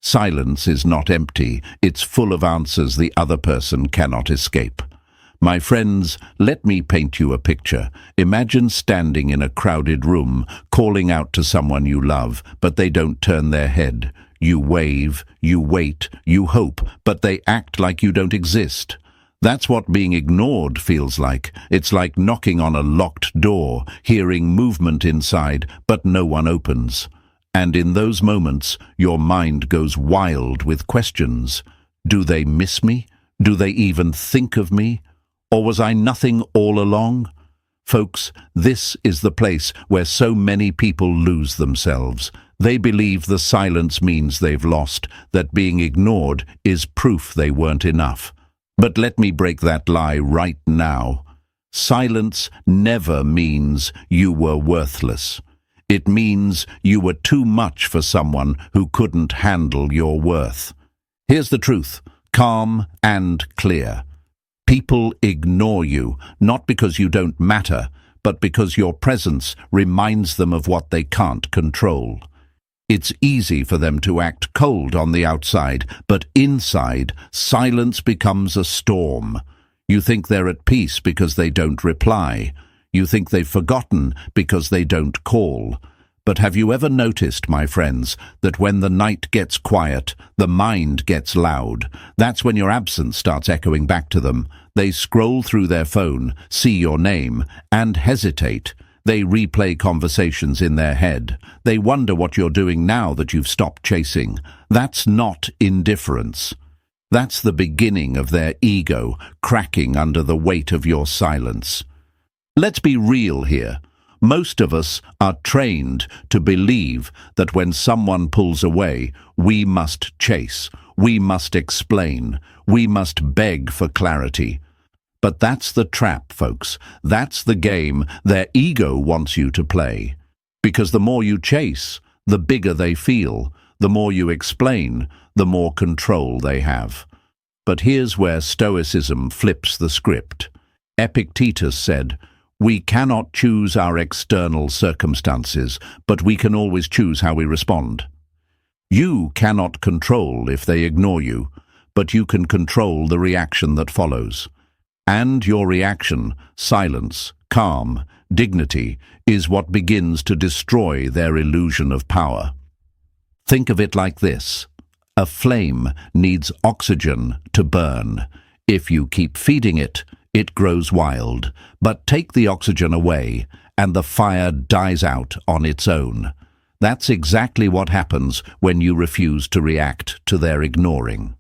Silence is not empty, it's full of answers the other person cannot escape. My friends, let me paint you a picture. Imagine standing in a crowded room, calling out to someone you love, but they don't turn their head. You wave, you wait, you hope, but they act like you don't exist. That's what being ignored feels like. It's like knocking on a locked door, hearing movement inside, but no one opens. And in those moments, your mind goes wild with questions. Do they miss me? Do they even think of me? Or was I nothing all along? Folks, this is the place where so many people lose themselves. They believe the silence means they've lost, that being ignored is proof they weren't enough. But let me break that lie right now. Silence never means you were worthless. It means you were too much for someone who couldn't handle your worth. Here's the truth, calm and clear. People ignore you, not because you don't matter, but because your presence reminds them of what they can't control. It's easy for them to act cold on the outside, but inside, silence becomes a storm. You think they're at peace because they don't reply. You think they've forgotten because they don't call. But have you ever noticed, my friends, that when the night gets quiet, the mind gets loud? That's when your absence starts echoing back to them. They scroll through their phone, see your name, and hesitate. They replay conversations in their head. They wonder what you're doing now that you've stopped chasing. That's not indifference. That's the beginning of their ego cracking under the weight of your silence. Let's be real here. Most of us are trained to believe that when someone pulls away, we must chase, we must explain, we must beg for clarity. But that's the trap, folks. That's the game their ego wants you to play. Because the more you chase, the bigger they feel. The more you explain, the more control they have. But here's where Stoicism flips the script. Epictetus said, "We cannot choose our external circumstances, but we can always choose how we respond." You cannot control if they ignore you, but you can control the reaction that follows. And your reaction, silence, calm, dignity, is what begins to destroy their illusion of power. Think of it like this. A flame needs oxygen to burn. If you keep feeding it, it grows wild. But take the oxygen away, and the fire dies out on its own. That's exactly what happens when you refuse to react to their ignoring.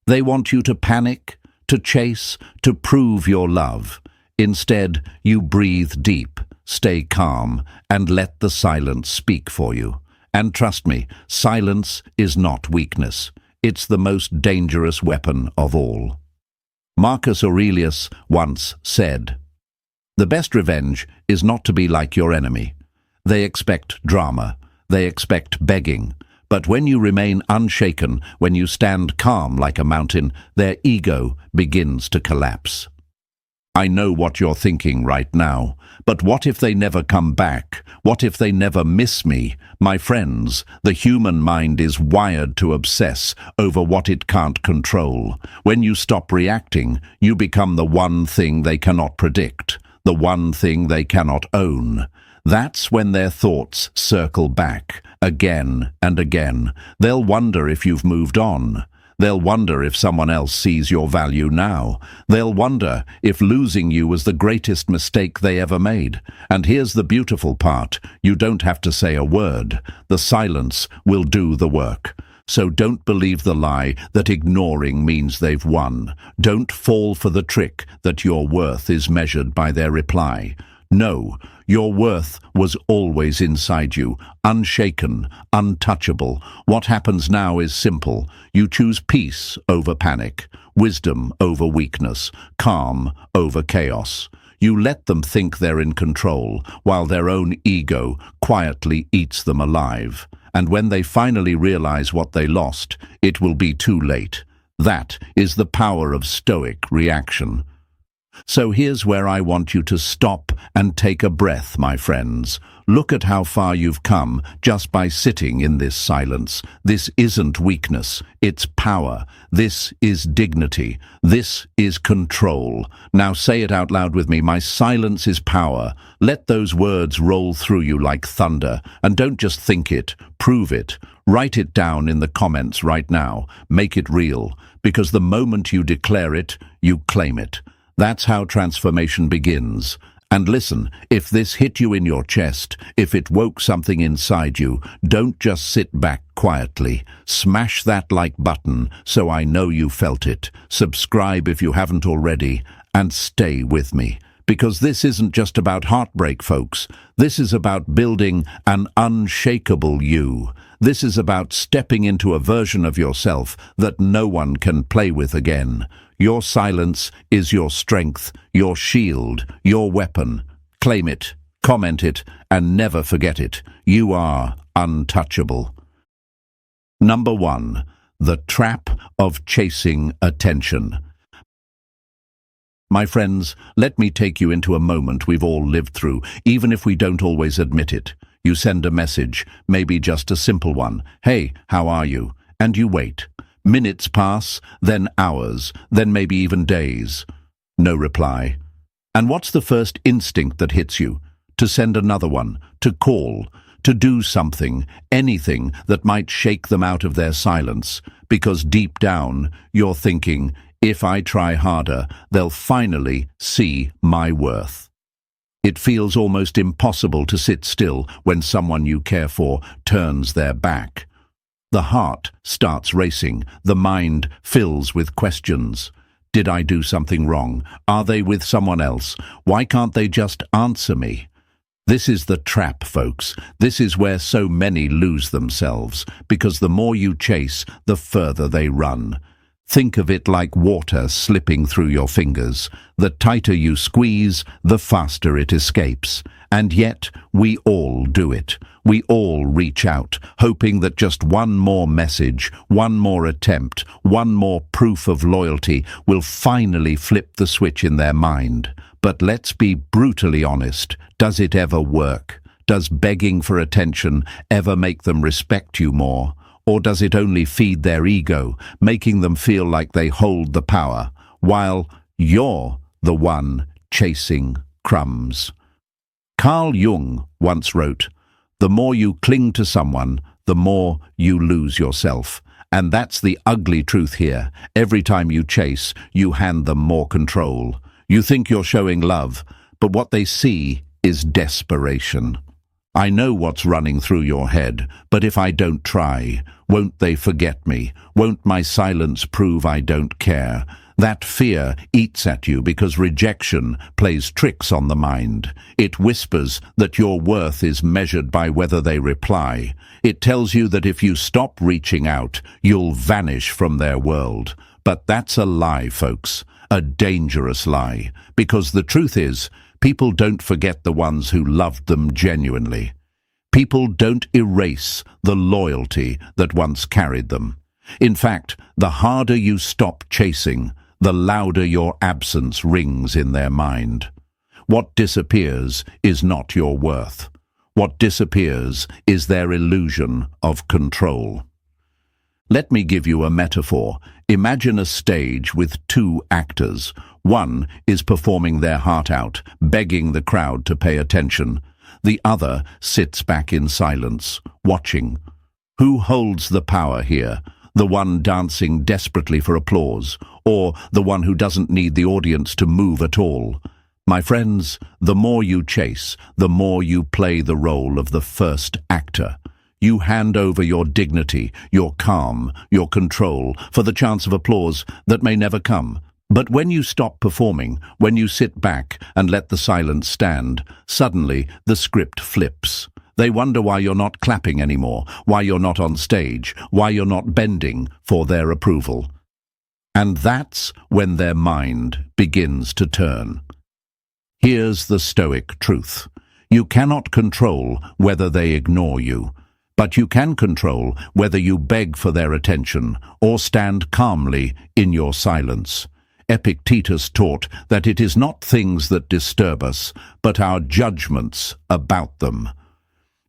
They want you to panic, to chase, to prove your love. Instead, you breathe deep, stay calm, and let the silence speak for you. And trust me, silence is not weakness. It's the most dangerous weapon of all. Marcus Aurelius once said, "The best revenge is not to be like your enemy. They expect drama, they expect begging. But when you remain unshaken, when you stand calm like a mountain, their ego begins to collapse." I know what you're thinking right now, but what if they never come back? What if they never miss me? My friends, the human mind is wired to obsess over what it can't control. When you stop reacting, you become the one thing they cannot predict, the one thing they cannot own. That's when their thoughts circle back, again and again. They'll wonder if you've moved on. They'll wonder if someone else sees your value now. They'll wonder if losing you was the greatest mistake they ever made. And here's the beautiful part. You don't have to say a word. The silence will do the work. So don't believe the lie that ignoring means they've won. Don't fall for the trick that your worth is measured by their reply. No, your worth was always inside you, unshaken, untouchable. What happens now is simple. You choose peace over panic, wisdom over weakness, calm over chaos. You let them think they're in control, while their own ego quietly eats them alive. And when they finally realize what they lost, it will be too late. That is the power of Stoic reaction. So here's where I want you to stop and take a breath, my friends. Look at how far you've come just by sitting in this silence. This isn't weakness, it's power. This is dignity. This is control. Now say it out loud with me. My silence is power. Let those words roll through you like thunder. And don't just think it, prove it. Write it down in the comments right now. Make it real. Because the moment you declare it, you claim it. That's how transformation begins. And listen, if this hit you in your chest, if it woke something inside you, don't just sit back quietly. Smash that like button so I know you felt it. Subscribe if you haven't already, and stay with me. Because this isn't just about heartbreak, folks. This is about building an unshakable you. This is about stepping into a version of yourself that no one can play with again. Your silence is your strength, your shield, your weapon. Claim it, comment it, and never forget it. You are untouchable. Number 1. The trap of chasing attention. My friends, let me take you into a moment we've all lived through, even if we don't always admit it. You send a message, maybe just a simple one. Hey, how are you? And you wait. Minutes pass, then hours, then maybe even days. No reply. And what's the first instinct that hits you? To send another one, to call, to do something, anything that might shake them out of their silence. Because deep down, you're thinking, if I try harder, they'll finally see my worth. It feels almost impossible to sit still when someone you care for turns their back. The heart starts racing, the mind fills with questions. Did I do something wrong? Are they with someone else? Why can't they just answer me? This is the trap, folks. This is where so many lose themselves, because the more you chase, the further they run. Think of it like water slipping through your fingers. The tighter you squeeze, the faster it escapes. And yet, we all do it. We all reach out, hoping that just one more message, one more attempt, one more proof of loyalty will finally flip the switch in their mind. But let's be brutally honest. Does it ever work? Does begging for attention ever make them respect you more? Or does it only feed their ego, making them feel like they hold the power, while you're the one chasing crumbs? Carl Jung once wrote, "The more you cling to someone, the more you lose yourself." And that's the ugly truth here. Every time you chase, you hand them more control. You think you're showing love, but what they see is desperation. I know what's running through your head, but if I don't try, won't they forget me? Won't my silence prove I don't care? That fear eats at you because rejection plays tricks on the mind. It whispers that your worth is measured by whether they reply. It tells you that if you stop reaching out, you'll vanish from their world. But that's a lie, folks, a dangerous lie, because the truth is, people don't forget the ones who loved them genuinely. People don't erase the loyalty that once carried them. In fact, the harder you stop chasing, the louder your absence rings in their mind. What disappears is not your worth. What disappears is their illusion of control. Let me give you a metaphor. Imagine a stage with two actors. One is performing their heart out, begging the crowd to pay attention. The other sits back in silence, watching. Who holds the power here? The one dancing desperately for applause, or the one who doesn't need the audience to move at all? My friends, the more you chase, the more you play the role of the first actor. You hand over your dignity, your calm, your control, for the chance of applause that may never come. But when you stop performing, when you sit back and let the silence stand, suddenly the script flips. They wonder why you're not clapping anymore, why you're not on stage, why you're not bending for their approval. And that's when their mind begins to turn. Here's the Stoic truth. You cannot control whether they ignore you, but you can control whether you beg for their attention or stand calmly in your silence. Epictetus taught that it is not things that disturb us, but our judgments about them.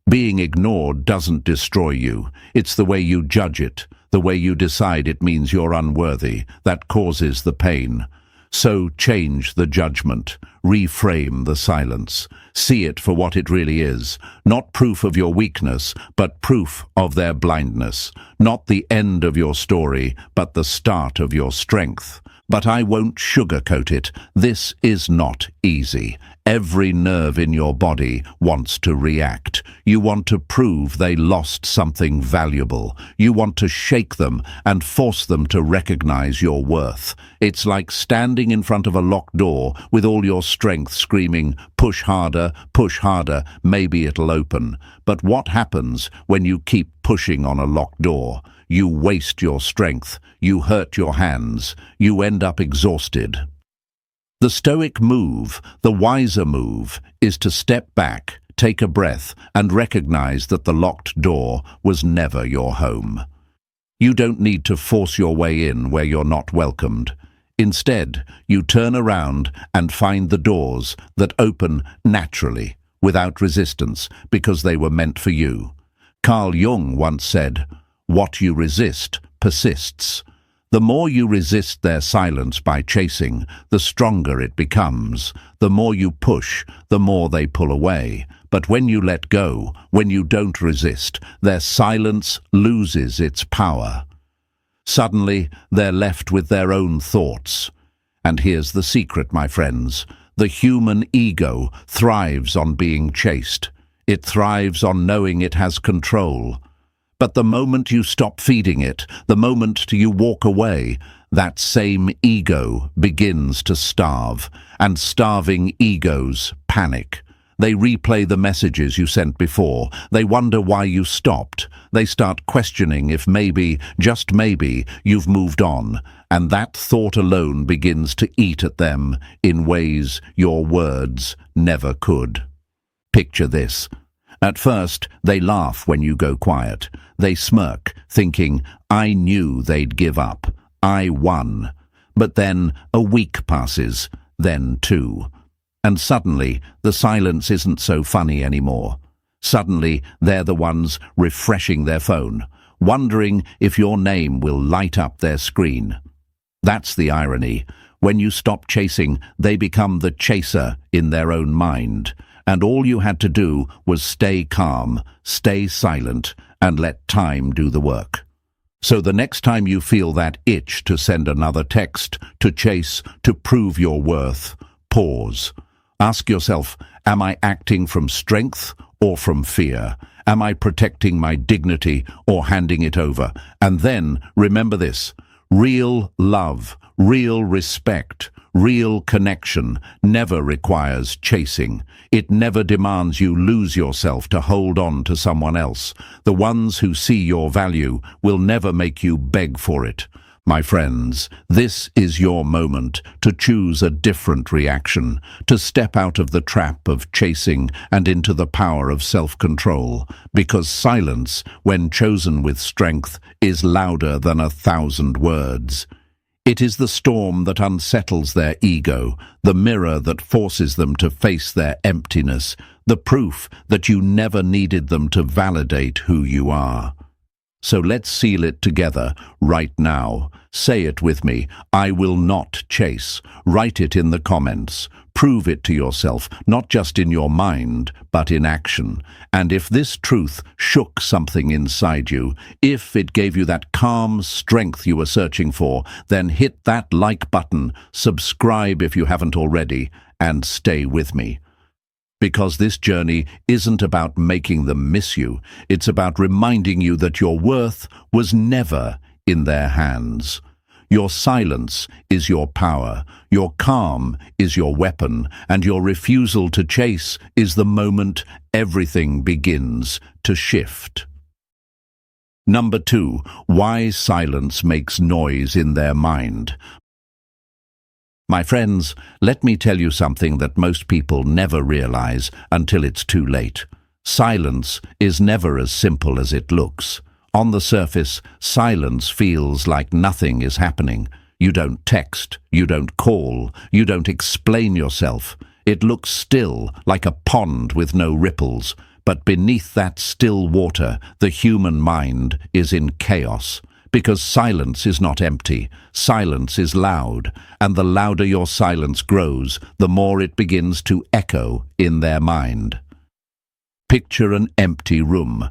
Being ignored doesn't destroy you. It's the way you judge it, the way you decide it means you're unworthy, that causes the pain. So change the judgment, reframe the silence, see it for what it really is, not proof of your weakness, but proof of their blindness, not the end of your story, but the start of your strength. But I won't sugarcoat it. This is not easy. Every nerve in your body wants to react. You want to prove they lost something valuable. You want to shake them and force them to recognize your worth. It's like standing in front of a locked door with all your strength screaming, push harder, maybe it'll open. But what happens when you keep pushing on a locked door? You waste your strength, you hurt your hands, you end up exhausted. The Stoic move, the wiser move, is to step back, take a breath, and recognize that the locked door was never your home. You don't need to force your way in where you're not welcomed. Instead, you turn around and find the doors that open naturally, without resistance, because they were meant for you. Carl Jung once said, "What you resist persists." The more you resist their silence by chasing, the stronger it becomes. The more you push, the more they pull away. But when you let go, when you don't resist, their silence loses its power. Suddenly, they're left with their own thoughts. And here's the secret, my friends. The human ego thrives on being chased. It thrives on knowing it has control. But the moment you stop feeding it, the moment you walk away, that same ego begins to starve, and starving egos panic. They replay the messages you sent before. They wonder why you stopped. They start questioning if maybe, just maybe, you've moved on, and that thought alone begins to eat at them in ways your words never could. Picture this. At first, they laugh when you go quiet. They smirk, thinking, I knew they'd give up. I won. But then a week passes, then two. And suddenly, the silence isn't so funny anymore. Suddenly, they're the ones refreshing their phone, wondering if your name will light up their screen. That's the irony. When you stop chasing, they become the chaser in their own mind. And all you had to do was stay calm, stay silent, and let time do the work. So the next time you feel that itch to send another text, to chase, to prove your worth, pause. Ask yourself, am I acting from strength or from fear? Am I protecting my dignity or handing it over? And then remember this, real love, real respect, real connection never requires chasing. It never demands you lose yourself to hold on to someone else. The ones who see your value will never make you beg for it. My friends, this is your moment to choose a different reaction, to step out of the trap of chasing and into the power of self-control, because silence, when chosen with strength, is louder than 1,000 words. It is the storm that unsettles their ego, the mirror that forces them to face their emptiness, the proof that you never needed them to validate who you are. So let's seal it together right now. Say it with me. I will not chase. Write it in the comments. Prove it to yourself, not just in your mind, but in action. And if this truth shook something inside you, if it gave you that calm strength you were searching for, then hit that like button, subscribe if you haven't already, and stay with me. Because this journey isn't about making them miss you. It's about reminding you that your worth was never in their hands. Your silence is your power, your calm is your weapon, and your refusal to chase is the moment everything begins to shift. Number 2, why silence makes noise in their mind. My friends, let me tell you something that most people never realize until it's too late. Silence is never as simple as it looks. On the surface, silence feels like nothing is happening. You don't text, you don't call, you don't explain yourself. It looks still, like a pond with no ripples, but beneath that still water, the human mind is in chaos. Because silence is not empty, silence is loud, and the louder your silence grows, the more it begins to echo in their mind. Picture an empty room.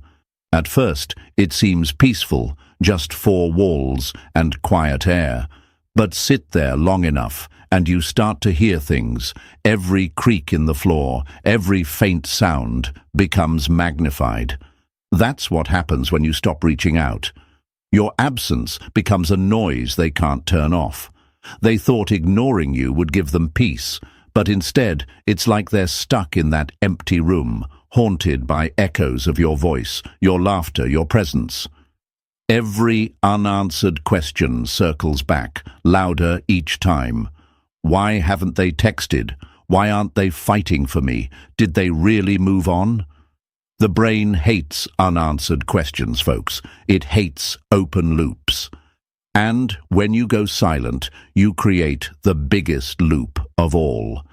At first, it seems peaceful, just four walls and quiet air. But sit there long enough, and you start to hear things. Every creak in the floor, every faint sound becomes magnified. That's what happens when you stop reaching out. Your absence becomes a noise they can't turn off. They thought ignoring you would give them peace, but instead it's like they're stuck in that empty room, haunted by echoes of your voice, your laughter, your presence. Every unanswered question circles back, louder each time. Why haven't they texted? Why aren't they fighting for me? Did they really move on? The brain hates unanswered questions, folks. It hates open loops. And when you go silent, you create the biggest loop of all.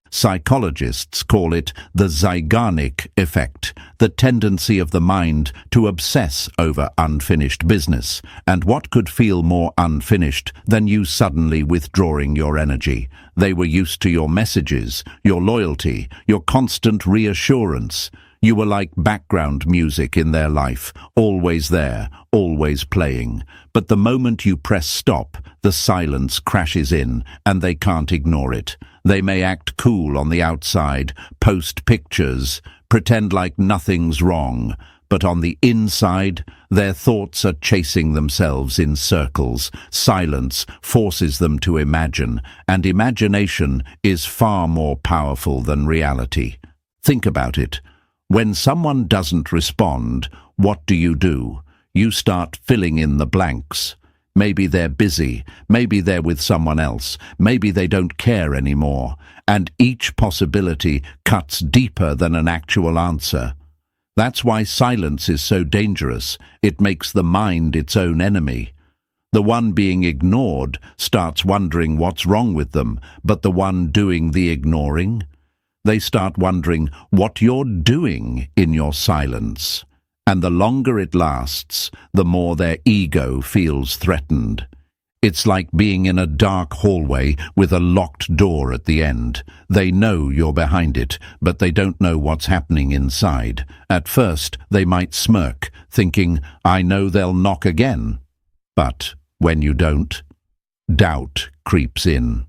Psychologists call it the Zeigarnik effect, the tendency of the mind to obsess over unfinished business. And what could feel more unfinished than you suddenly withdrawing your energy? They were used to your messages, your loyalty, your constant reassurance. You were like background music in their life, always there, always playing. But the moment you press stop, the silence crashes in, and they can't ignore it. They may act cool on the outside, post pictures, pretend like nothing's wrong, but on the inside, their thoughts are chasing themselves in circles. Silence forces them to imagine, and imagination is far more powerful than reality. Think about it. When someone doesn't respond, what do? You start filling in the blanks. Maybe they're busy, maybe they're with someone else, maybe they don't care anymore, and each possibility cuts deeper than an actual answer. That's why silence is so dangerous. It makes the mind its own enemy. The one being ignored starts wondering what's wrong with them, but the one doing the ignoring? They start wondering what you're doing in your silence. And the longer it lasts, the more their ego feels threatened. It's like being in a dark hallway with a locked door at the end. They know you're behind it, but they don't know what's happening inside. At first, they might smirk, thinking, I know they'll knock again. But when you don't, doubt creeps in.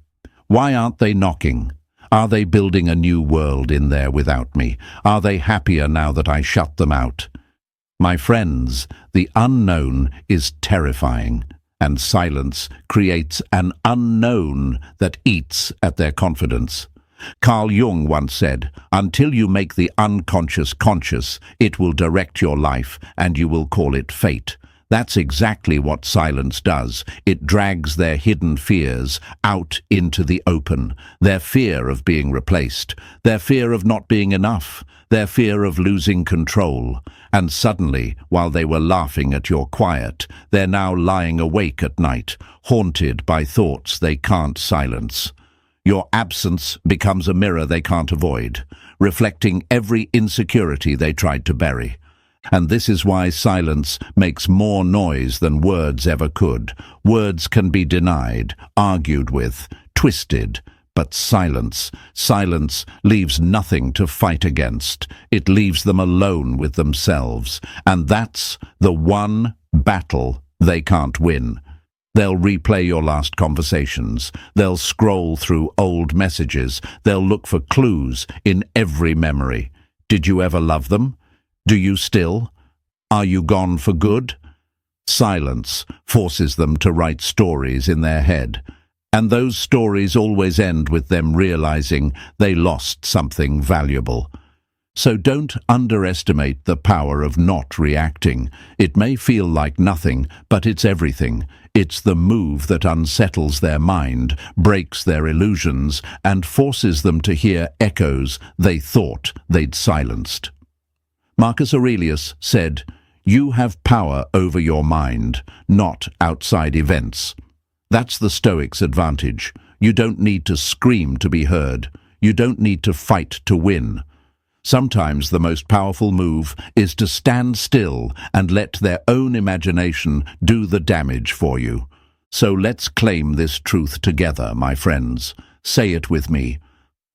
Why aren't they knocking? Are they building a new world in there without me? Are they happier now that I shut them out? My friends, the unknown is terrifying, and silence creates an unknown that eats at their confidence. Carl Jung once said, until you make the unconscious conscious, it will direct your life, and you will call it fate. That's exactly what silence does. It drags their hidden fears out into the open. Their fear of being replaced, their fear of not being enough, their fear of losing control. And suddenly, while they were laughing at your quiet, they're now lying awake at night, haunted by thoughts they can't silence. Your absence becomes a mirror they can't avoid, reflecting every insecurity they tried to bury. And this is why silence makes more noise than words ever could. Words can be denied, argued with, twisted, but silence leaves nothing to fight against. It leaves them alone with themselves. And that's the one battle they can't win. They'll replay your last conversations. They'll scroll through old messages. They'll look for clues in every memory. Did you ever love them? Do you still? Are you gone for good? Silence forces them to write stories in their head. And those stories always end with them realizing they lost something valuable. So don't underestimate the power of not reacting. It may feel like nothing, but it's everything. It's the move that unsettles their mind, breaks their illusions, and forces them to hear echoes they thought they'd silenced. Marcus Aurelius said, "You have power over your mind, not outside events." That's the Stoics' advantage. You don't need to scream to be heard. You don't need to fight to win. Sometimes the most powerful move is to stand still and let their own imagination do the damage for you. So let's claim this truth together, my friends. Say it with me.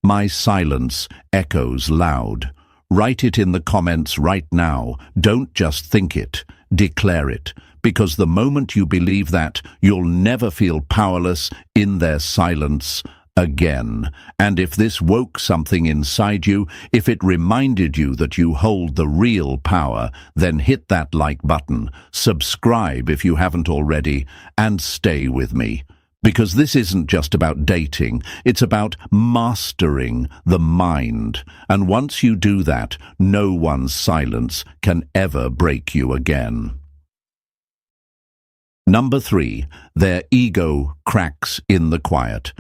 My silence echoes loud. Write it in the comments right now. Don't just think it. Declare it. Because the moment you believe that, you'll never feel powerless in their silence again. And if this woke something inside you, if it reminded you that you hold the real power, then hit that like button, subscribe if you haven't already, and stay with me. Because this isn't just about dating, it's about mastering the mind. And once you do that, no one's silence can ever break you again. Number 3, their ego cracks in the quiet.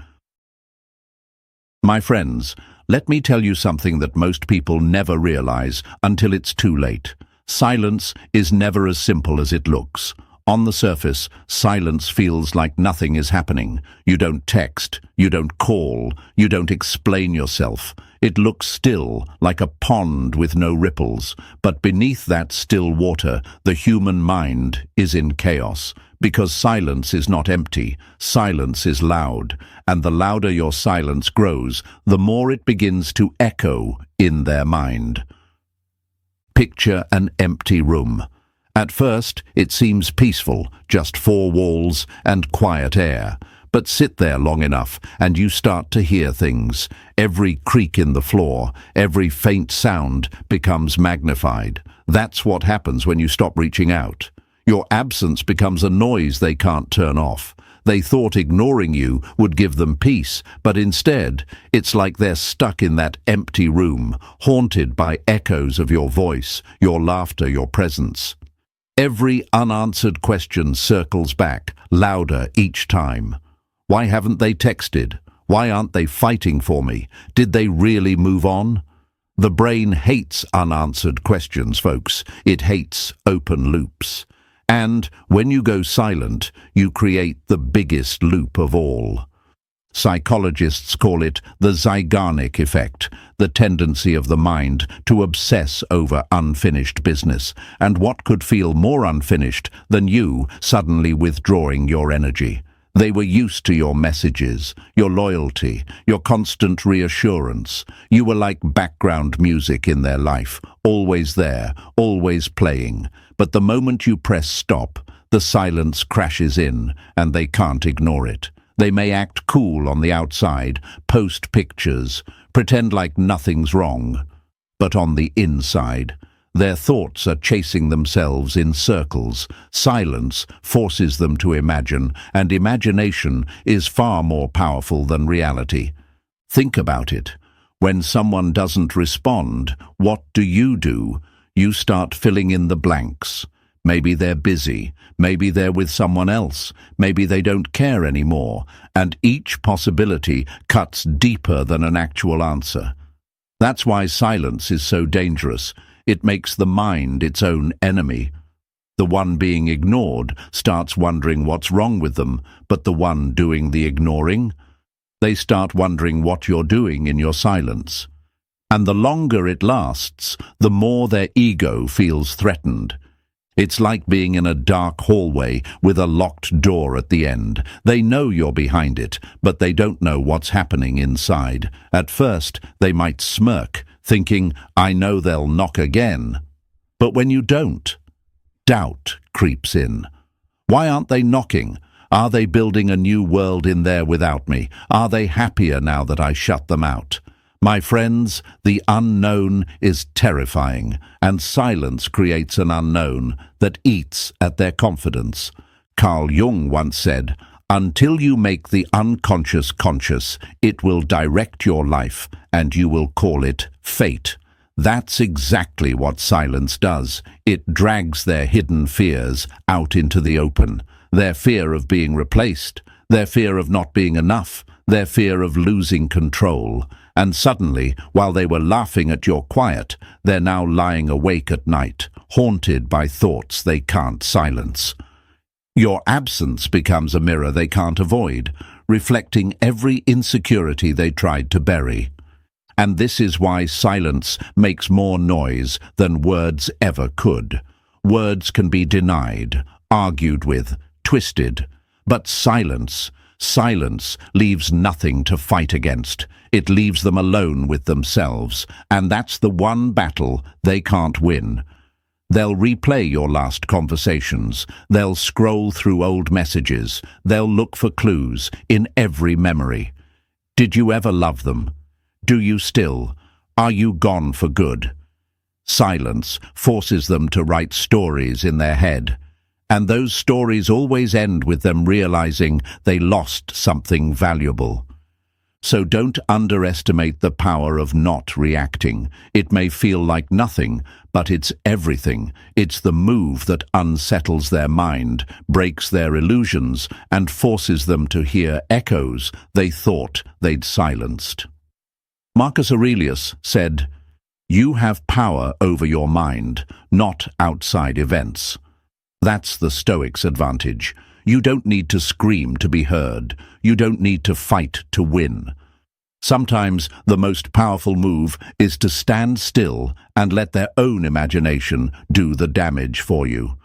My friends, let me tell you something that most people never realize until it's too late. Silence is never as simple as it looks. On the surface, silence feels like nothing is happening. You don't text, you don't call, you don't explain yourself. It looks still, like a pond with no ripples. But beneath that still water, the human mind is in chaos. Because silence is not empty, silence is loud. And the louder your silence grows, the more it begins to echo in their mind. Picture an empty room. At first, it seems peaceful, just 4 walls and quiet air. But sit there long enough, and you start to hear things. Every creak in the floor, every faint sound becomes magnified. That's what happens when you stop reaching out. Your absence becomes a noise they can't turn off. They thought ignoring you would give them peace, but instead, it's like they're stuck in that empty room, haunted by echoes of your voice, your laughter, your presence. Every unanswered question circles back, louder each time. Why haven't they texted? Why aren't they fighting for me? Did they really move on? The brain hates unanswered questions, folks. It hates open loops. And when you go silent, you create the biggest loop of all. Psychologists call it the Zeigarnik effect, the tendency of the mind to obsess over unfinished business. And what could feel more unfinished than you suddenly withdrawing your energy? They were used to your messages, your loyalty, your constant reassurance. You were like background music in their life, always there, always playing. But the moment you press stop, the silence crashes in, and they can't ignore it. They may act cool on the outside, post pictures, pretend like nothing's wrong. But on the inside, their thoughts are chasing themselves in circles. Silence forces them to imagine, and imagination is far more powerful than reality. Think about it. When someone doesn't respond, what do? You start filling in the blanks. Maybe they're busy, maybe they're with someone else, maybe they don't care anymore, and each possibility cuts deeper than an actual answer. That's why silence is so dangerous. It makes the mind its own enemy. The one being ignored starts wondering what's wrong with them, but the one doing the ignoring, they start wondering what you're doing in your silence. And the longer it lasts, the more their ego feels threatened. It's like being in a dark hallway with a locked door at the end. They know you're behind it, but they don't know what's happening inside. At first, they might smirk, thinking, I know they'll knock again. But when you don't, doubt creeps in. Why aren't they knocking? Are they building a new world in there without me? Are they happier now that I shut them out? My friends, the unknown is terrifying, and silence creates an unknown that eats at their confidence. Carl Jung once said, until you make the unconscious conscious, it will direct your life, and you will call it fate. That's exactly what silence does. It drags their hidden fears out into the open. Their fear of being replaced, their fear of not being enough, their fear of losing control. And suddenly, while they were laughing at your quiet, they're now lying awake at night, haunted by thoughts they can't silence. Your absence becomes a mirror they can't avoid, reflecting every insecurity they tried to bury. And this is why silence makes more noise than words ever could. Words can be denied, argued with, twisted, but silence leaves nothing to fight against. It leaves them alone with themselves, and that's the one battle they can't win. They'll replay your last conversations. They'll scroll through old messages. They'll look for clues in every memory. Did you ever love them? Do you still? Are you gone for good? Silence forces them to write stories in their head. And those stories always end with them realizing they lost something valuable. So don't underestimate the power of not reacting. It may feel like nothing, but it's everything. It's the move that unsettles their mind, breaks their illusions, and forces them to hear echoes they thought they'd silenced. Marcus Aurelius said, "You have power over your mind, not outside events." That's the Stoic's advantage. You don't need to scream to be heard. You don't need to fight to win. Sometimes the most powerful move is to stand still and let their own imagination do the damage for you.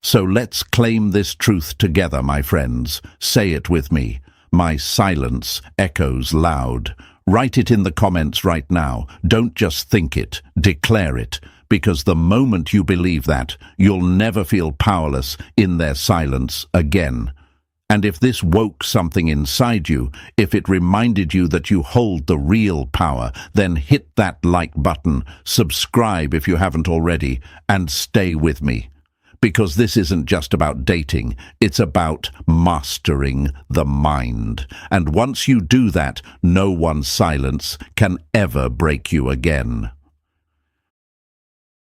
So let's claim this truth together, my friends. Say it with me. My silence echoes loud. Write it in the comments right now. Don't just think it, declare it. Because the moment you believe that, you'll never feel powerless in their silence again. And if this woke something inside you, if it reminded you that you hold the real power, then hit that like button, subscribe if you haven't already, and stay with me. Because this isn't just about dating, it's about mastering the mind. And once you do that, no one's silence can ever break you again.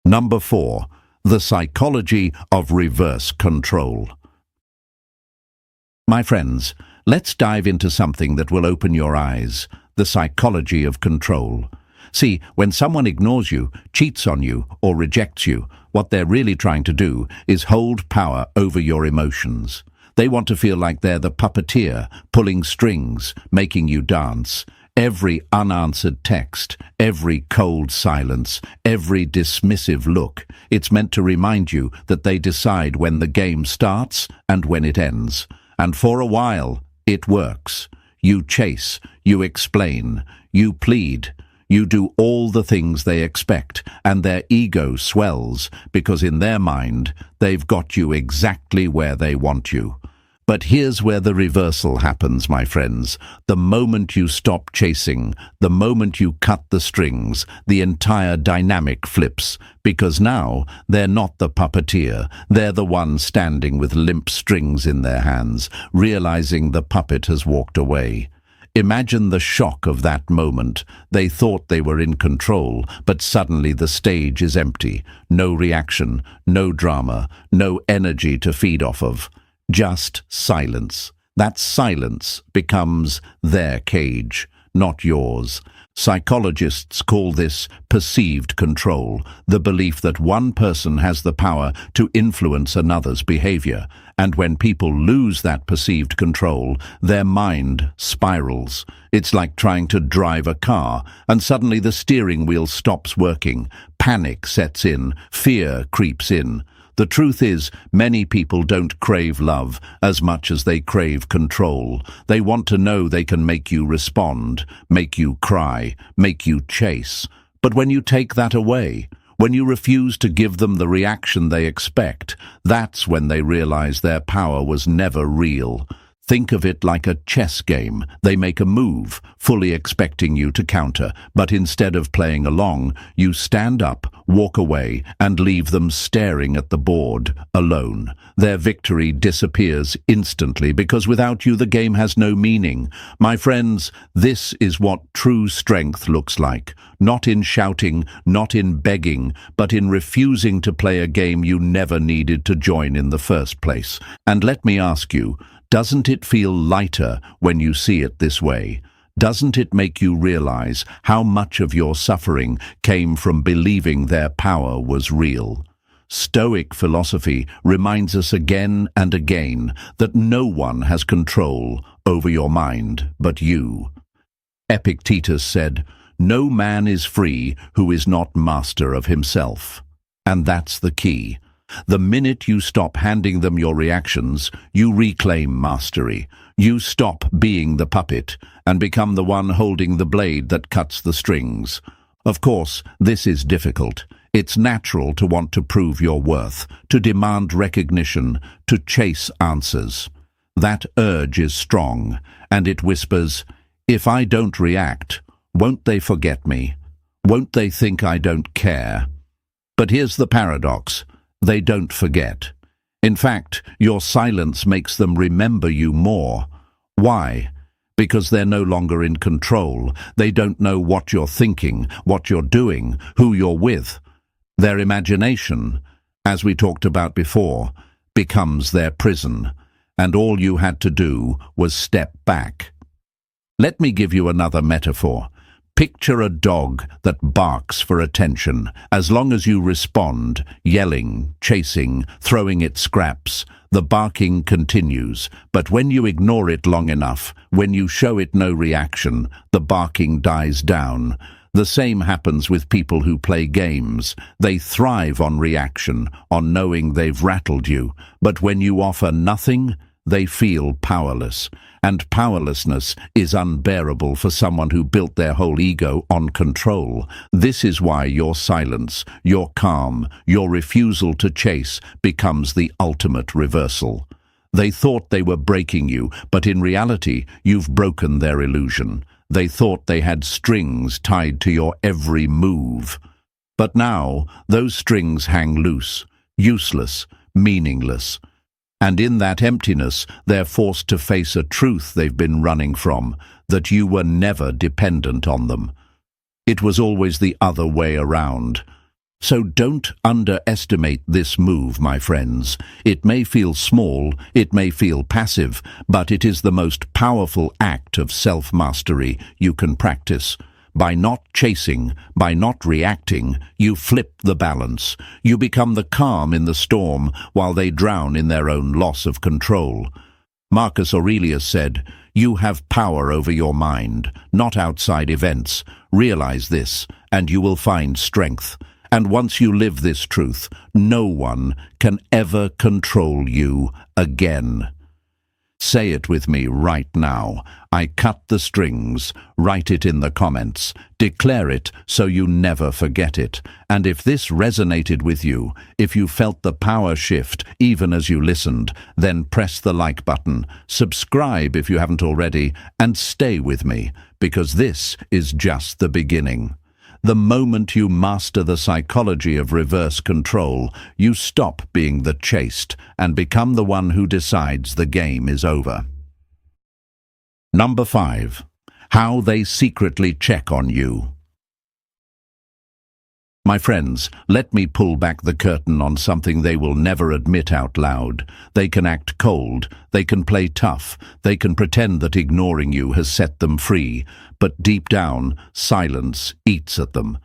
Number 4. The psychology of reverse control. My friends, let's dive into something that will open your eyes, the psychology of control. See, when someone ignores you, cheats on you, or rejects you, what they're really trying to do is hold power over your emotions. They want to feel like they're the puppeteer, pulling strings, making you dance. Every unanswered text, every cold silence, every dismissive look, it's meant to remind you that they decide when the game starts and when it ends. And for a while, it works. You chase, you explain, you plead, you do all the things they expect, and their ego swells because in their mind, they've got you exactly where they want you. But here's where the reversal happens, my friends. The moment you stop chasing, the moment you cut the strings, the entire dynamic flips, because now they're not the puppeteer. They're the one standing with limp strings in their hands, realizing the puppet has walked away. Imagine the shock of that moment. They thought they were in control, but suddenly the stage is empty. No reaction, no drama, no energy to feed off of. Just silence. That silence becomes their cage, not yours. Psychologists call this perceived control, the belief that one person has the power to influence another's behavior. And when people lose that perceived control, their mind spirals. It's like trying to drive a car, and suddenly the steering wheel stops working. Panic sets in, fear creeps in. The truth is, many people don't crave love as much as they crave control. They want to know they can make you respond, make you cry, make you chase. But when you take that away, when you refuse to give them the reaction they expect, that's when they realize their power was never real. Think of it like a chess game. They make a move, fully expecting you to counter, but instead of playing along, you stand up, walk away, and leave them staring at the board, alone. Their victory disappears instantly because without you the game has no meaning. My friends, this is what true strength looks like. Not in shouting, not in begging, but in refusing to play a game you never needed to join in the first place. And let me ask you, doesn't it feel lighter when you see it this way? Doesn't it make you realize how much of your suffering came from believing their power was real? Stoic philosophy reminds us again and again that no one has control over your mind but you. Epictetus said, "No man is free who is not master of himself." And that's the key. The minute you stop handing them your reactions, you reclaim mastery. You stop being the puppet and become the one holding the blade that cuts the strings. Of course, this is difficult. It's natural to want to prove your worth, to demand recognition, to chase answers. That urge is strong, and it whispers, "If I don't react, won't they forget me? Won't they think I don't care?" But here's the paradox. They don't forget. In fact, your silence makes them remember you more. Why? Because they're no longer in control. They don't know what you're thinking, what you're doing, who you're with. Their imagination, as we talked about before, becomes their prison, and all you had to do was step back. Let me give you another metaphor. Picture a dog that barks for attention. As long as you respond, yelling, chasing, throwing it scraps, the barking continues. But when you ignore it long enough, when you show it no reaction, the barking dies down. The same happens with people who play games. They thrive on reaction, on knowing they've rattled you. But when you offer nothing, they feel powerless. And powerlessness is unbearable for someone who built their whole ego on control. This is why your silence, your calm, your refusal to chase becomes the ultimate reversal. They thought they were breaking you, but in reality, you've broken their illusion. They thought they had strings tied to your every move. But now, those strings hang loose, useless, meaningless. And in that emptiness, they're forced to face a truth they've been running from, that you were never dependent on them. It was always the other way around. So don't underestimate this move, my friends. It may feel small, it may feel passive, but it is the most powerful act of self-mastery you can practice. By not chasing, by not reacting, you flip the balance. You become the calm in the storm while they drown in their own loss of control. Marcus Aurelius said, "You have power over your mind, not outside events. Realize this, and you will find strength. And once you live this truth, no one can ever control you again." Say it with me right now. I cut the strings. Write it in the comments. Declare it so you never forget it. And if this resonated with you, if you felt the power shift even as you listened, then press the like button, subscribe if you haven't already, and stay with me, because this is just the beginning. The moment you master the psychology of reverse control, you stop being the chased and become the one who decides the game is over. Number 5. How they secretly check on you. My friends, let me pull back the curtain on something they will never admit out loud. They can act cold, they can play tough, they can pretend that ignoring you has set them free, but deep down, silence eats at them.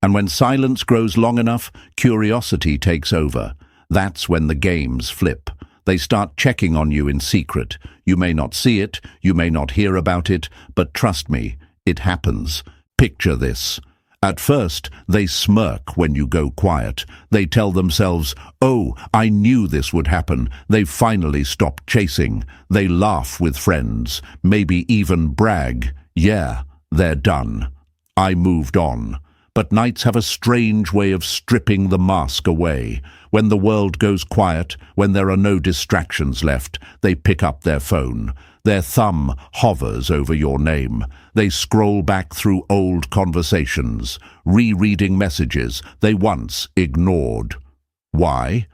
And when silence grows long enough, curiosity takes over. That's when the games flip. They start checking on you in secret. You may not see it, you may not hear about it, but trust me, it happens. Picture this. At first, they smirk when you go quiet. They tell themselves, "Oh, I knew this would happen." They finally stop chasing. They laugh with friends, maybe even brag. "Yeah, they're done. I moved on." But nights have a strange way of stripping the mask away. When the world goes quiet, when there are no distractions left, they pick up their phone. Their thumb hovers over your name. They scroll back through old conversations, rereading messages they once ignored. Why?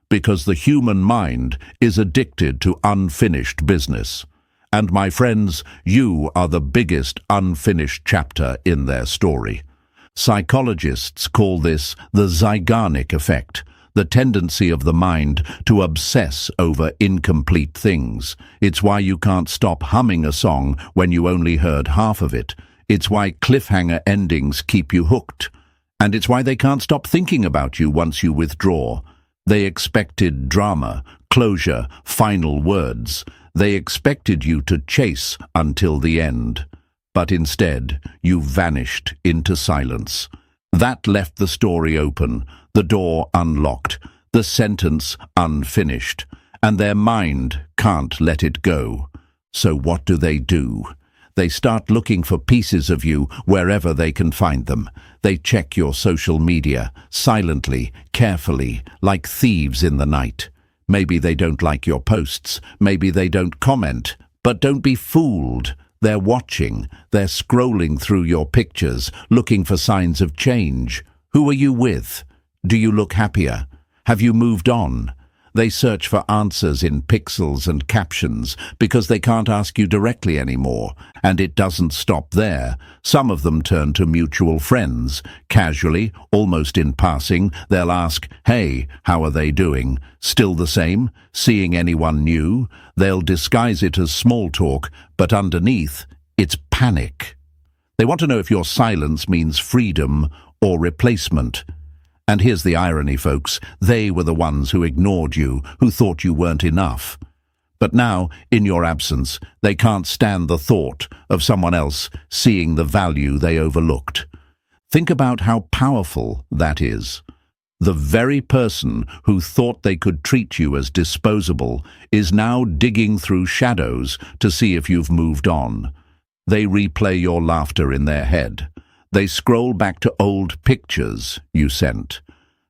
Because the human mind is addicted to unfinished business. And my friends, you are the biggest unfinished chapter in their story. Psychologists call this the Zeigarnik effect, the tendency of the mind to obsess over incomplete things. It's why you can't stop humming a song when you only heard half of it. It's why cliffhanger endings keep you hooked. And it's why they can't stop thinking about you once you withdraw. They expected drama, closure, final words. They expected you to chase until the end. But instead, you vanished into silence. That left the story open, the door unlocked, the sentence unfinished, and their mind can't let it go. So what do? They start looking for pieces of you wherever they can find them. They check your social media, silently, carefully, like thieves in the night. Maybe they don't like your posts, maybe they don't comment, but don't be fooled. They're watching, they're scrolling through your pictures, looking for signs of change. Who are you with? Do you look happier? Have you moved on? They search for answers in pixels and captions because they can't ask you directly anymore. And it doesn't stop there. Some of them turn to mutual friends. Casually, almost in passing, they'll ask, "Hey, how are they doing? Still the same? Seeing anyone new?" They'll disguise it as small talk, but underneath, it's panic. They want to know if your silence means freedom or replacement. And here's the irony, folks. They were the ones who ignored you, who thought you weren't enough. But now, in your absence, they can't stand the thought of someone else seeing the value they overlooked. Think about how powerful that is. The very person who thought they could treat you as disposable is now digging through shadows to see if you've moved on. They replay your laughter in their head. They scroll back to old pictures you sent.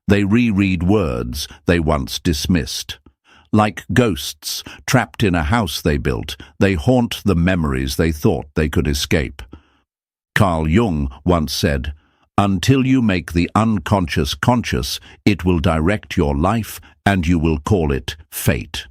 They reread words they once dismissed. Like ghosts trapped in a house they built, they haunt the memories they thought they could escape. Carl Jung once said, "Until you make the unconscious conscious, it will direct your life and you will call it fate."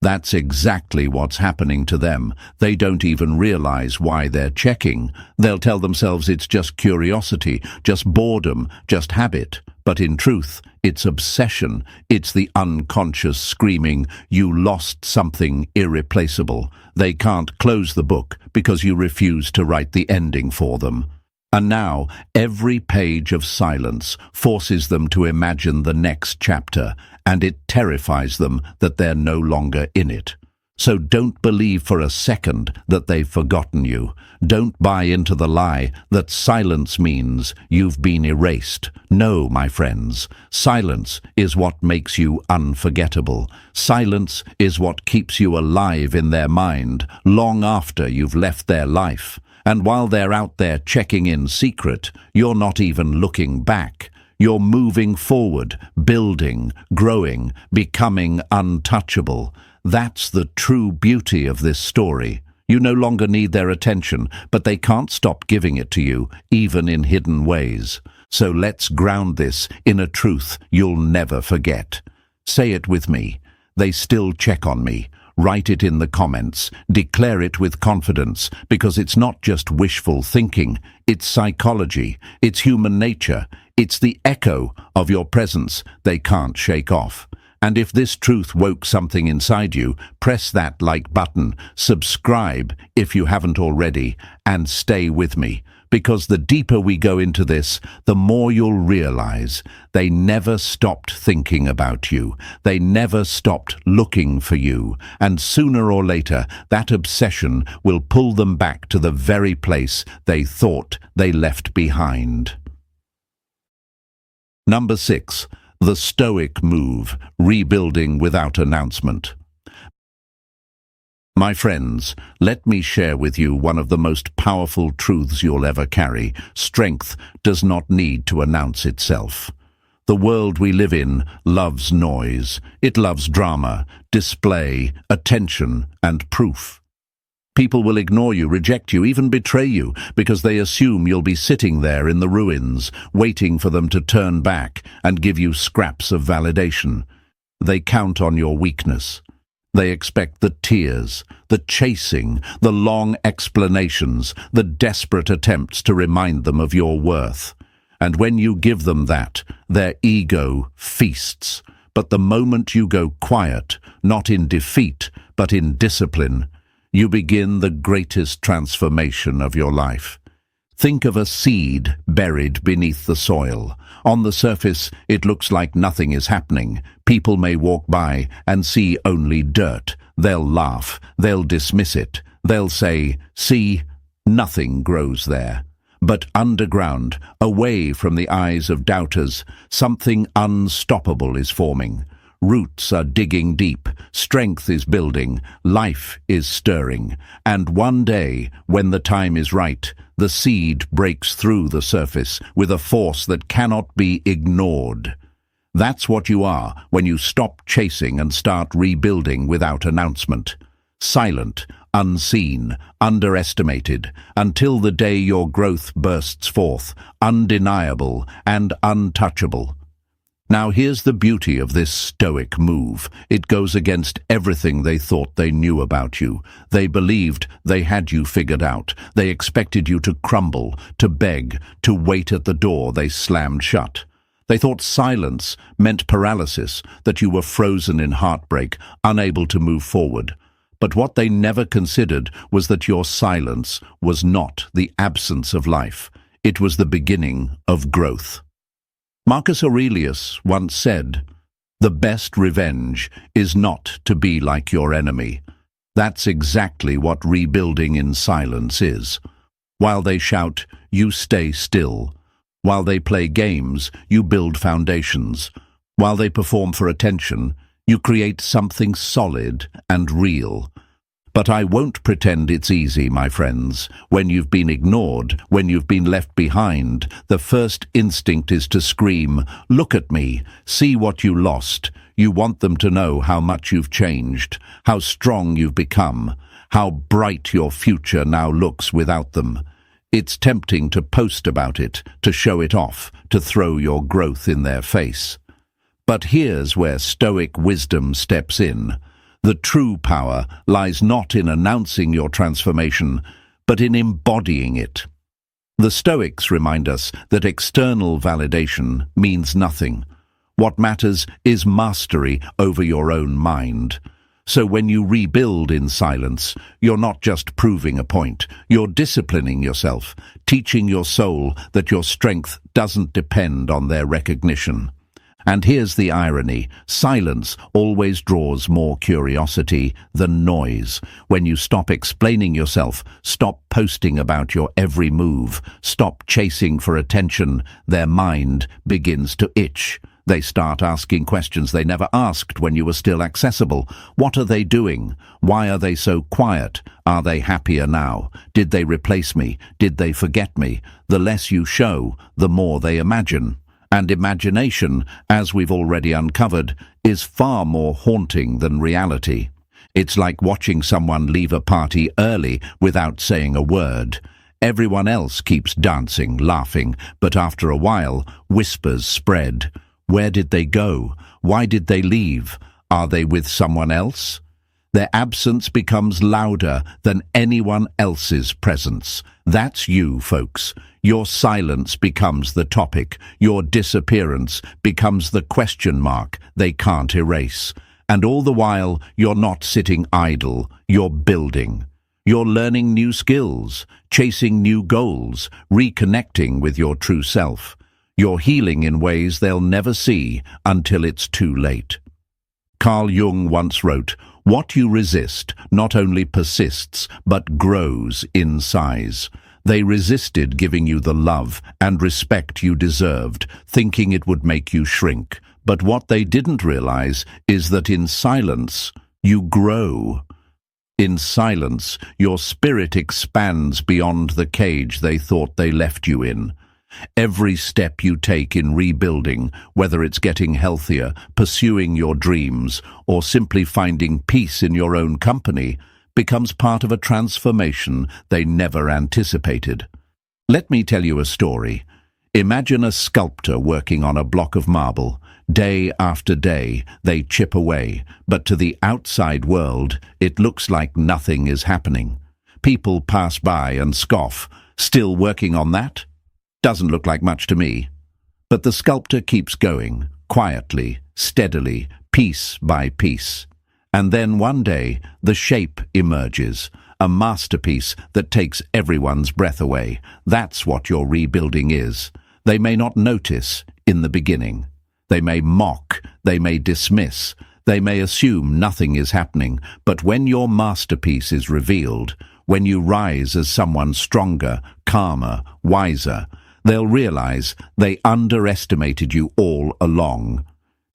That's exactly what's happening to them. They don't even realize why they're checking. They'll tell themselves it's just curiosity, just boredom, just habit. But in truth, it's obsession. It's the unconscious screaming, "You lost something irreplaceable." They can't close the book because you refuse to write the ending for them. And now, every page of silence forces them to imagine the next chapter, and it terrifies them that they're no longer in it. So don't believe for a second that they've forgotten you. Don't buy into the lie that silence means you've been erased. No, my friends, silence is what makes you unforgettable. Silence is what keeps you alive in their mind long after you've left their life. And while they're out there checking in secret, you're not even looking back. You're moving forward, building, growing, becoming untouchable. That's the true beauty of this story. You no longer need their attention, but they can't stop giving it to you, even in hidden ways. So let's ground this in a truth you'll never forget. Say it with me. They still check on me. Write it in the comments. Declare it with confidence, because it's not just wishful thinking. It's psychology. It's human nature. It's the echo of your presence they can't shake off. And if this truth woke something inside you, press that like button, subscribe if you haven't already, and stay with me. Because the deeper we go into this, the more you'll realize they never stopped thinking about you. They never stopped looking for you. And sooner or later, that obsession will pull them back to the very place they thought they left behind. Number 6. The Stoic move, rebuilding without announcement. My friends, let me share with you one of the most powerful truths you'll ever carry. Strength does not need to announce itself. The world we live in loves noise. It loves drama, display, attention, and proof. People will ignore you, reject you, even betray you, because they assume you'll be sitting there in the ruins, waiting for them to turn back and give you scraps of validation. They count on your weakness. They expect the tears, the chasing, the long explanations, the desperate attempts to remind them of your worth. And when you give them that, their ego feasts. But the moment you go quiet, not in defeat, but in discipline, you begin the greatest transformation of your life. Think of a seed buried beneath the soil. On the surface, it looks like nothing is happening. People may walk by and see only dirt. They'll laugh. They'll dismiss it. They'll say, "See, nothing grows there." But underground, away from the eyes of doubters, something unstoppable is forming. Roots are digging deep, strength is building, life is stirring, and one day, when the time is right, the seed breaks through the surface with a force that cannot be ignored. That's what you are when you stop chasing and start rebuilding without announcement. Silent, unseen, underestimated, until the day your growth bursts forth, undeniable and untouchable. Now here's the beauty of this Stoic move. It goes against everything they thought they knew about you. They believed they had you figured out. They expected you to crumble, to beg, to wait at the door they slammed shut. They thought silence meant paralysis, that you were frozen in heartbreak, unable to move forward. But what they never considered was that your silence was not the absence of life. It was the beginning of growth. Marcus Aurelius once said, "The best revenge is not to be like your enemy." That's exactly what rebuilding in silence is. While they shout, you stay still. While they play games, you build foundations. While they perform for attention, you create something solid and real. But I won't pretend it's easy, my friends. When you've been ignored, when you've been left behind, the first instinct is to scream, "Look at me, see what you lost." You want them to know how much you've changed, how strong you've become, how bright your future now looks without them. It's tempting to post about it, to show it off, to throw your growth in their face. But here's where Stoic wisdom steps in. The true power lies not in announcing your transformation, but in embodying it. The Stoics remind us that external validation means nothing. What matters is mastery over your own mind. So when you rebuild in silence, you're not just proving a point, you're disciplining yourself, teaching your soul that your strength doesn't depend on their recognition. And here's the irony. Silence always draws more curiosity than noise. When you stop explaining yourself, stop posting about your every move, stop chasing for attention, their mind begins to itch. They start asking questions they never asked when you were still accessible. What are they doing? Why are they so quiet? Are they happier now? Did they replace me? Did they forget me? The less you show, the more they imagine. And imagination, as we've already uncovered, is far more haunting than reality. It's like watching someone leave a party early without saying a word. Everyone else keeps dancing, laughing, but after a while, whispers spread. Where did they go? Why did they leave? Are they with someone else? Their absence becomes louder than anyone else's presence. That's you, folks. Your silence becomes the topic. Your disappearance becomes the question mark they can't erase. And all the while, you're not sitting idle. You're building. You're learning new skills, chasing new goals, reconnecting with your true self. You're healing in ways they'll never see until it's too late. Carl Jung once wrote, "What you resist not only persists, but grows in size." They resisted giving you the love and respect you deserved, thinking it would make you shrink. But what they didn't realize is that in silence, you grow. In silence, your spirit expands beyond the cage they thought they left you in. Every step you take in rebuilding, whether it's getting healthier, pursuing your dreams, or simply finding peace in your own company, becomes part of a transformation they never anticipated. Let me tell you a story. Imagine a sculptor working on a block of marble. Day after day, they chip away, but to the outside world, it looks like nothing is happening. People pass by and scoff. "Still working on that? Doesn't look like much to me." But the sculptor keeps going, quietly, steadily, piece by piece. And then one day, the shape emerges, a masterpiece that takes everyone's breath away. That's what your rebuilding is. They may not notice in the beginning. They may mock, they may dismiss, they may assume nothing is happening, but when your masterpiece is revealed, when you rise as someone stronger, calmer, wiser, they'll realize they underestimated you all along.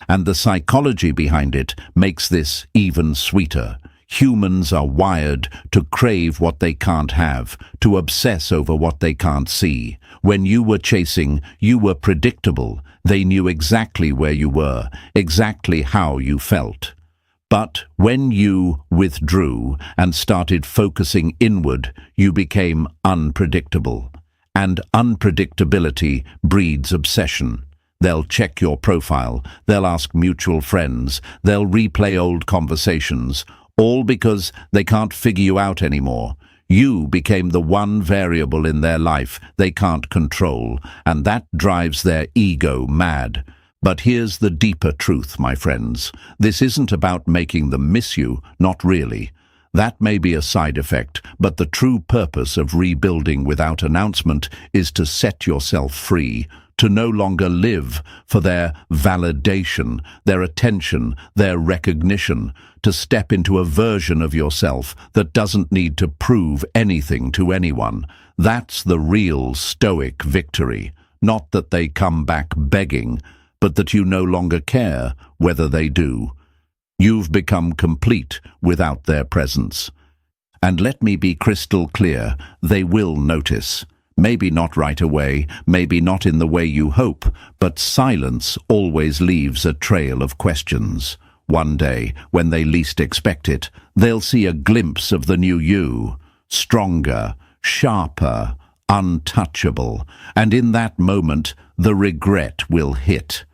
And the psychology behind it makes this even sweeter. Humans are wired to crave what they can't have, to obsess over what they can't see. When you were chasing, you were predictable. They knew exactly where you were, exactly how you felt. But when you withdrew and started focusing inward, you became unpredictable. And unpredictability breeds obsession. They'll check your profile, they'll ask mutual friends, they'll replay old conversations, all because they can't figure you out anymore. You became the one variable in their life they can't control, and that drives their ego mad. But here's the deeper truth, my friends. This isn't about making them miss you, not really. That may be a side effect, but the true purpose of rebuilding without announcement is to set yourself free, to no longer live for their validation, their attention, their recognition, to step into a version of yourself that doesn't need to prove anything to anyone. That's the real Stoic victory. Not that they come back begging, but that you no longer care whether they do. You've become complete without their presence. And let me be crystal clear, they will notice. Maybe not right away, maybe not in the way you hope, but silence always leaves a trail of questions. One day, when they least expect it, they'll see a glimpse of the new you, stronger, sharper, untouchable, and in that moment, the regret will hit.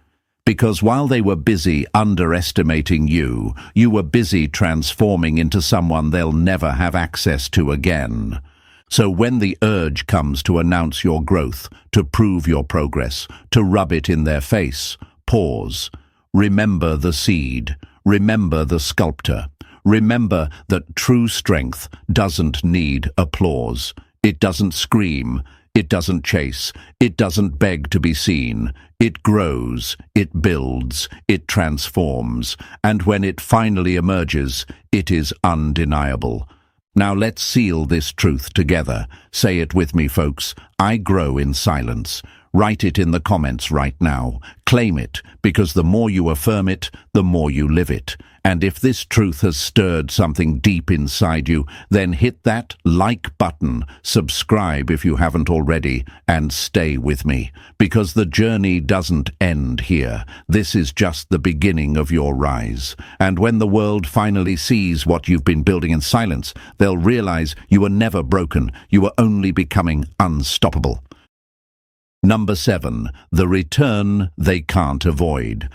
Because while they were busy underestimating you, you were busy transforming into someone they'll never have access to again. So when the urge comes to announce your growth, to prove your progress, to rub it in their face, pause. Remember the seed. Remember the sculptor. Remember that true strength doesn't need applause. It doesn't scream. It doesn't chase. It doesn't beg to be seen. It grows. It builds. It transforms. And when it finally emerges, it is undeniable. Now let's seal this truth together. Say it with me, folks. I grow in silence. Write it in the comments right now. Claim it, because the more you affirm it, the more you live it. And if this truth has stirred something deep inside you, then hit that like button, subscribe if you haven't already, and stay with me. Because the journey doesn't end here. This is just the beginning of your rise. And when the world finally sees what you've been building in silence, they'll realize you were never broken. You were only becoming unstoppable. Number 7, the return they can't avoid.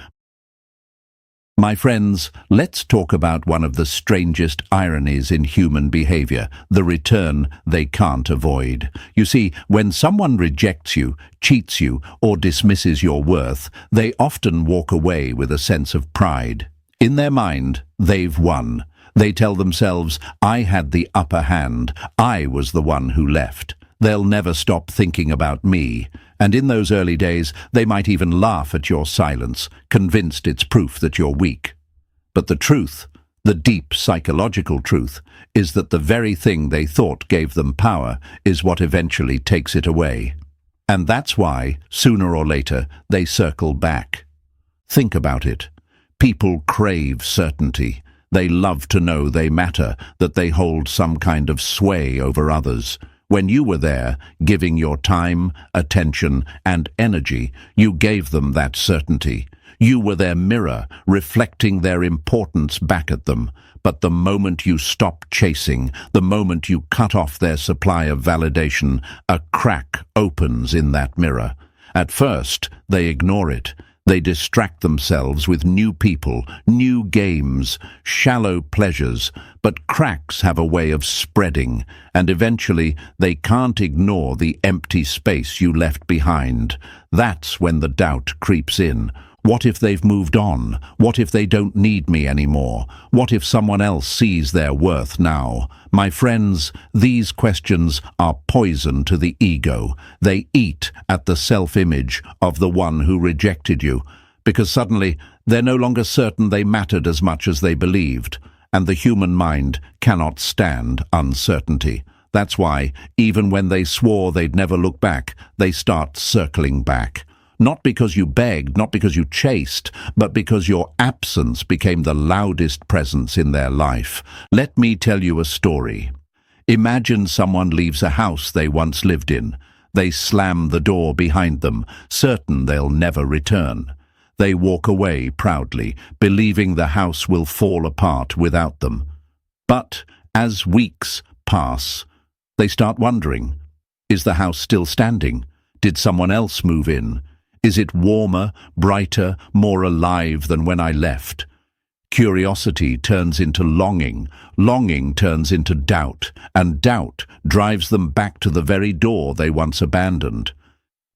My friends, let's talk about one of the strangest ironies in human behavior, the return they can't avoid. You see, when someone rejects you, cheats you, or dismisses your worth, they often walk away with a sense of pride. In their mind, they've won. They tell themselves, I had the upper hand, I was the one who left. They'll never stop thinking about me. And in those early days, they might even laugh at your silence, convinced it's proof that you're weak. But the truth, the deep psychological truth, is that the very thing they thought gave them power is what eventually takes it away. And that's why, sooner or later, they circle back. Think about it. People crave certainty. They love to know they matter, that they hold some kind of sway over others. When you were there, giving your time, attention, and energy, you gave them that certainty. You were their mirror, reflecting their importance back at them. But the moment you stop chasing, the moment you cut off their supply of validation, a crack opens in that mirror. At first, they ignore it. They distract themselves with new people, new games, shallow pleasures, but cracks have a way of spreading, and eventually they can't ignore the empty space you left behind. That's when the doubt creeps in. What if they've moved on? What if they don't need me anymore? What if someone else sees their worth now? My friends, these questions are poison to the ego. They eat at the self-image of the one who rejected you, because suddenly they're no longer certain they mattered as much as they believed, and the human mind cannot stand uncertainty. That's why, even when they swore they'd never look back, they start circling back. Not because you begged, not because you chased, but because your absence became the loudest presence in their life. Let me tell you a story. Imagine someone leaves a house they once lived in. They slam the door behind them, certain they'll never return. They walk away proudly, believing the house will fall apart without them. But as weeks pass, they start wondering, is the house still standing? Did someone else move in? Is it warmer, brighter, more alive than when I left? Curiosity turns into longing, longing turns into doubt, and doubt drives them back to the very door they once abandoned.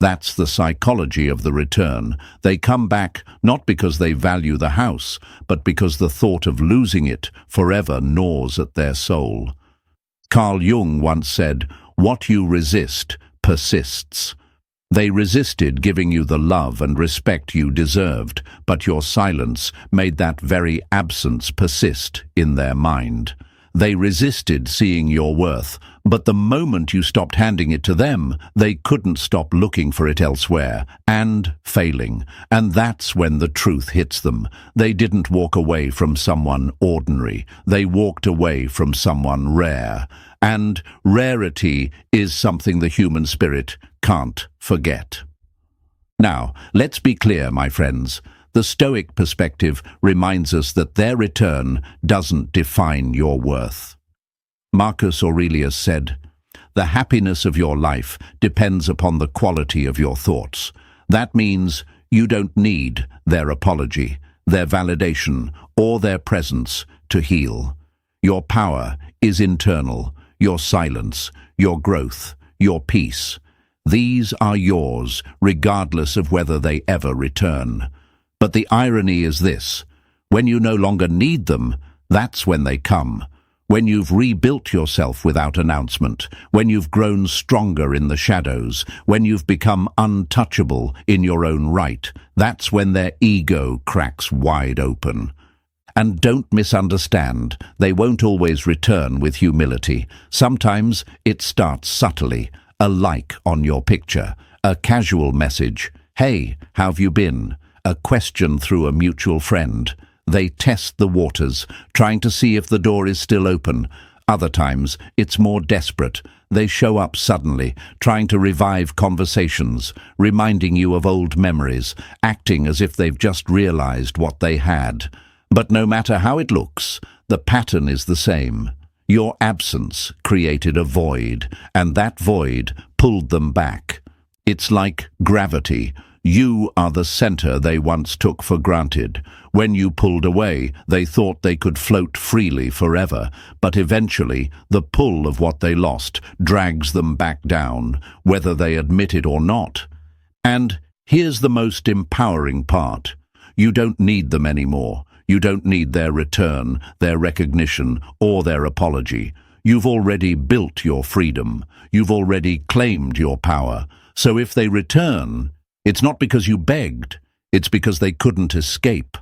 That's the psychology of the return. They come back not because they value the house, but because the thought of losing it forever gnaws at their soul. Carl Jung once said, "What you resist persists." They resisted giving you the love and respect you deserved, but your silence made that very absence persist in their mind. They resisted seeing your worth, but the moment you stopped handing it to them, they couldn't stop looking for it elsewhere, and failing. And that's when the truth hits them. They didn't walk away from someone ordinary. They walked away from someone rare. And rarity is something the human spirit can't forget. Now, let's be clear, my friends. The Stoic perspective reminds us that their return doesn't define your worth. Marcus Aurelius said, "The happiness of your life depends upon the quality of your thoughts." That means you don't need their apology, their validation, or their presence to heal. Your power is internal, your silence, your growth, your peace. These are yours, regardless of whether they ever return. But the irony is this: when you no longer need them, that's when they come. When you've rebuilt yourself without announcement, when you've grown stronger in the shadows, when you've become untouchable in your own right, that's when their ego cracks wide open. And don't misunderstand, they won't always return with humility. Sometimes it starts subtly, a like on your picture, a casual message, "Hey, how've you been?" A question through a mutual friend. They test the waters, trying to see if the door is still open. Other times, it's more desperate. They show up suddenly, trying to revive conversations, reminding you of old memories, acting as if they've just realized what they had. But no matter how it looks, the pattern is the same. Your absence created a void, and that void pulled them back. It's like gravity. You are the center they once took for granted. When you pulled away, they thought they could float freely forever, but eventually the pull of what they lost drags them back down, whether they admit it or not. And here's the most empowering part. You don't need them anymore. You don't need their return, their recognition, or their apology. You've already built your freedom. You've already claimed your power. So if they return, it's not because you begged, it's because they couldn't escape.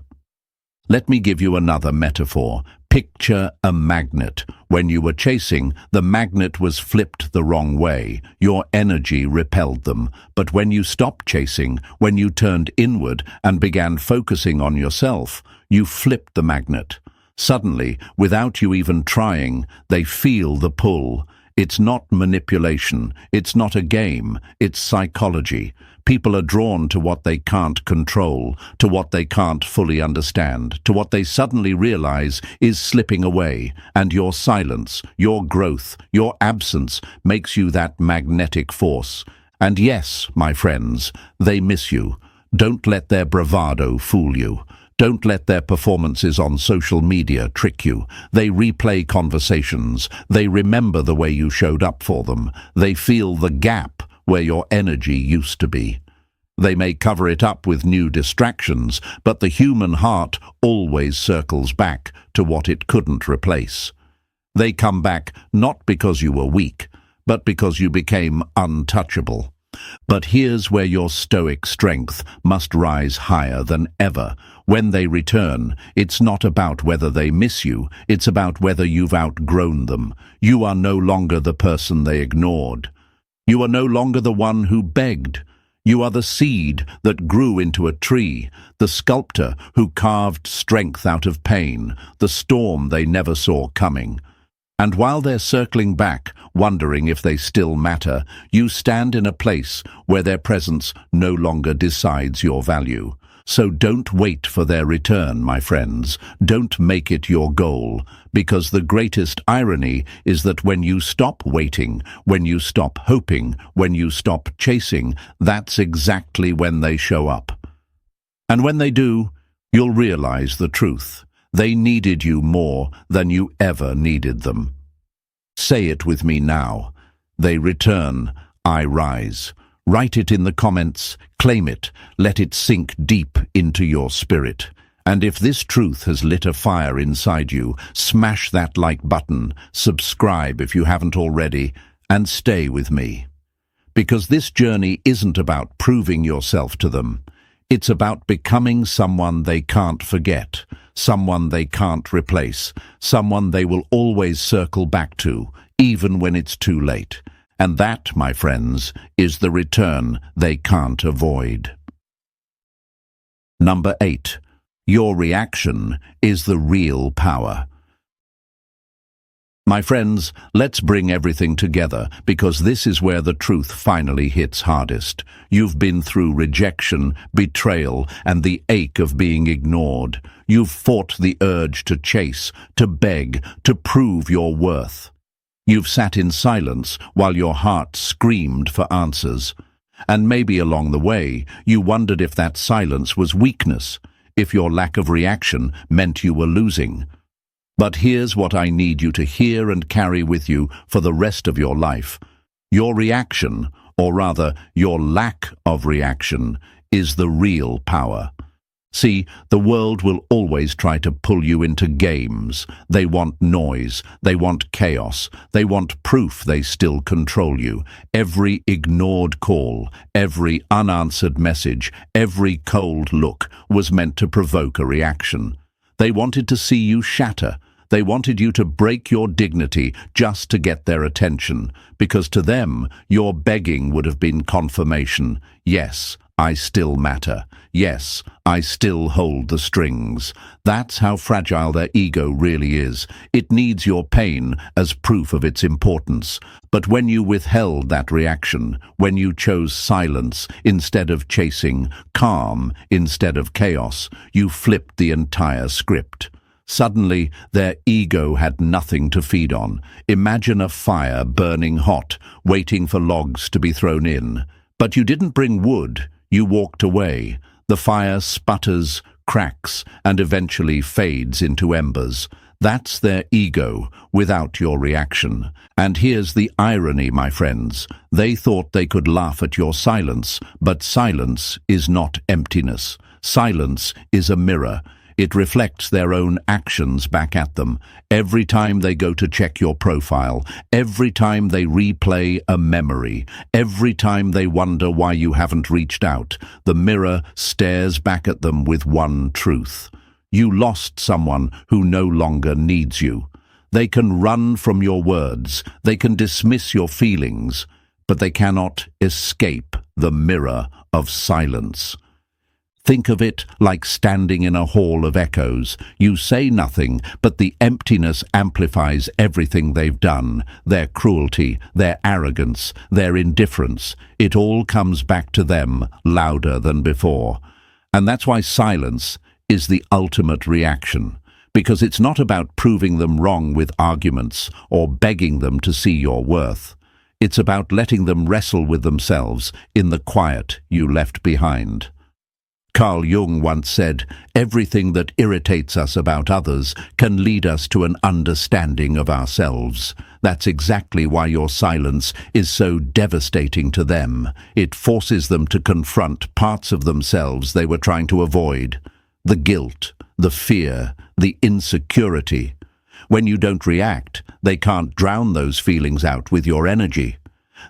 Let me give you another metaphor. Picture a magnet. When you were chasing, the magnet was flipped the wrong way. Your energy repelled them. But when you stopped chasing, when you turned inward and began focusing on yourself, you flipped the magnet. Suddenly, without you even trying, they feel the pull. It's not manipulation. It's not a game. It's psychology. People are drawn to what they can't control, to what they can't fully understand, to what they suddenly realize is slipping away, and your silence, your growth, your absence makes you that magnetic force. And yes, my friends, they miss you. Don't let their bravado fool you. Don't let their performances on social media trick you. They replay conversations. They remember the way you showed up for them. They feel the gap where your energy used to be. They may cover it up with new distractions, but the human heart always circles back to what it couldn't replace. They come back not because you were weak, but because you became untouchable. But here's where your Stoic strength must rise higher than ever. When they return, it's not about whether they miss you, it's about whether you've outgrown them. You are no longer the person they ignored. You are no longer the one who begged. You are the seed that grew into a tree, the sculptor who carved strength out of pain, the storm they never saw coming. And while they're circling back, wondering if they still matter, you stand in a place where their presence no longer decides your value. So don't wait for their return, my friends. Don't make it your goal, because the greatest irony is that when you stop waiting, when you stop hoping, when you stop chasing, that's exactly when they show up. And when they do, you'll realize the truth. They needed you more than you ever needed them. Say it with me now. They return, I rise. Write it in the comments, claim it, let it sink deep into your spirit. And if this truth has lit a fire inside you, smash that like button, subscribe if you haven't already, and stay with me. Because this journey isn't about proving yourself to them. It's about becoming someone they can't forget, someone they can't replace, someone they will always circle back to, even when it's too late. And that, my friends, is the return they can't avoid. Number 8. Your reaction is the real power. My friends, let's bring everything together, because this is where the truth finally hits hardest. You've been through rejection, betrayal, and the ache of being ignored. You've fought the urge to chase, to beg, to prove your worth. You've sat in silence while your heart screamed for answers. And maybe along the way, you wondered if that silence was weakness, if your lack of reaction meant you were losing. But here's what I need you to hear and carry with you for the rest of your life. Your reaction, or rather, your lack of reaction, is the real power. See, the world will always try to pull you into games. They want noise, they want chaos, they want proof they still control you. Every ignored call, every unanswered message, every cold look was meant to provoke a reaction. They wanted to see you shatter. They wanted you to break your dignity just to get their attention, because to them, your begging would have been confirmation. Yes, I still matter. Yes, I still hold the strings. That's how fragile their ego really is. It needs your pain as proof of its importance. But when you withheld that reaction, when you chose silence instead of chasing, calm instead of chaos, you flipped the entire script. Suddenly, their ego had nothing to feed on. Imagine a fire burning hot, waiting for logs to be thrown in. But you didn't bring wood. You walked away. The fire sputters, cracks, and eventually fades into embers. That's their ego, without your reaction. And here's the irony, my friends. They thought they could laugh at your silence, but silence is not emptiness. Silence is a mirror. It reflects their own actions back at them. Every time they go to check your profile, every time they replay a memory, every time they wonder why you haven't reached out, the mirror stares back at them with one truth. You lost someone who no longer needs you. They can run from your words, they can dismiss your feelings, but they cannot escape the mirror of silence. Think of it like standing in a hall of echoes. You say nothing, but the emptiness amplifies everything they've done, their cruelty, their arrogance, their indifference. It all comes back to them louder than before. And that's why silence is the ultimate reaction, because it's not about proving them wrong with arguments or begging them to see your worth. It's about letting them wrestle with themselves in the quiet you left behind. Carl Jung once said, "Everything that irritates us about others can lead us to an understanding of ourselves." That's exactly why your silence is so devastating to them. It forces them to confront parts of themselves they were trying to avoid. The guilt, the fear, the insecurity. When you don't react, they can't drown those feelings out with your energy.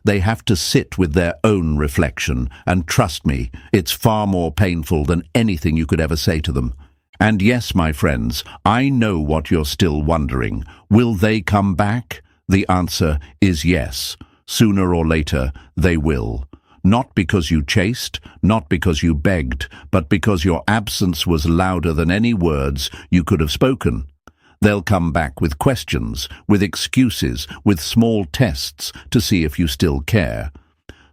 They have to sit with their own reflection, and trust me, it's far more painful than anything you could ever say to them. And yes, my friends, I know what you're still wondering. Will they come back? The answer is yes. Sooner or later, they will. Not because you chased, not because you begged, but because your absence was louder than any words you could have spoken. They'll come back with questions, with excuses, with small tests to see if you still care.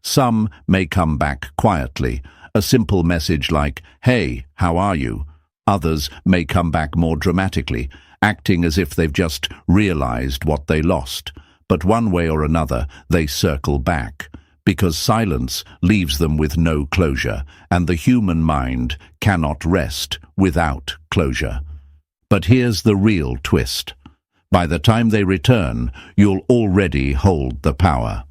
Some may come back quietly, a simple message like, "Hey, how are you?" Others may come back more dramatically, acting as if they've just realized what they lost. But one way or another, they circle back, because silence leaves them with no closure, and the human mind cannot rest without closure. But here's the real twist. By the time they return, you'll already hold the power.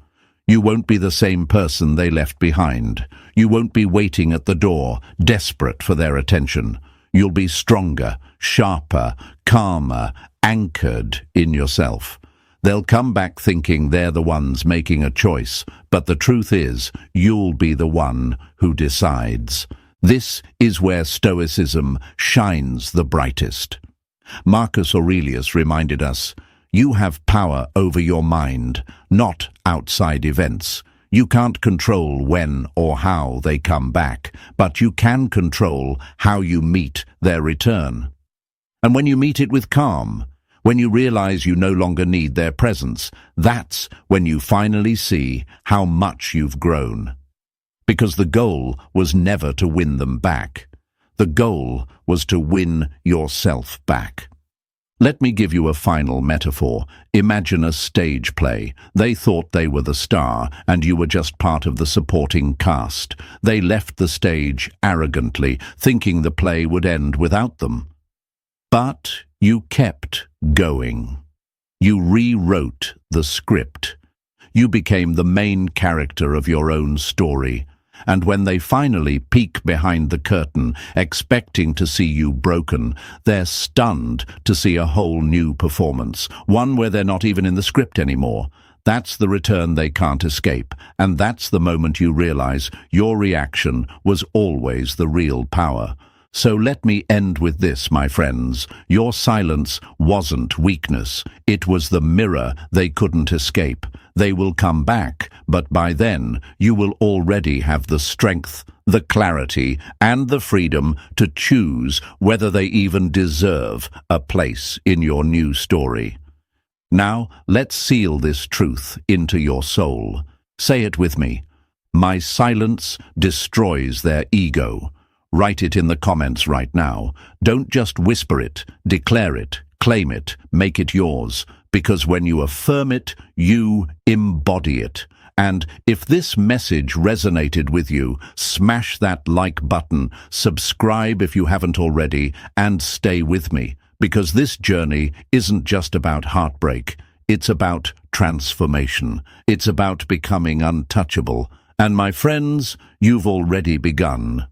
You won't be the same person they left behind. You won't be waiting at the door, desperate for their attention. You'll be stronger, sharper, calmer, anchored in yourself. They'll come back thinking they're the ones making a choice, but the truth is, you'll be the one who decides. This is where Stoicism shines the brightest. Marcus Aurelius reminded us, "You have power over your mind, not outside events. You can't control when or how they come back, but you can control how you meet their return. And when you meet it with calm, when you realize you no longer need their presence, that's when you finally see how much you've grown. Because the goal was never to win them back. The goal was to win yourself back." Let me give you a final metaphor. Imagine a stage play. They thought they were the star, and you were just part of the supporting cast. They left the stage arrogantly, thinking the play would end without them. But you kept going. You rewrote the script. You became the main character of your own story. And when they finally peek behind the curtain, expecting to see you broken, they're stunned to see a whole new performance, one where they're not even in the script anymore. That's the return they can't escape, and that's the moment you realize your reaction was always the real power. So let me end with this, my friends. Your silence wasn't weakness. It was the mirror they couldn't escape. They will come back, but by then you will already have the strength, the clarity, and the freedom to choose whether they even deserve a place in your new story. Now, let's seal this truth into your soul. Say it with me. My silence destroys their ego. Write it in the comments right now. Don't just whisper it, declare it, claim it, make it yours. Because when you affirm it, you embody it. And if this message resonated with you, smash that like button, subscribe if you haven't already, and stay with me. Because this journey isn't just about heartbreak. It's about transformation. It's about becoming untouchable. And my friends, you've already begun.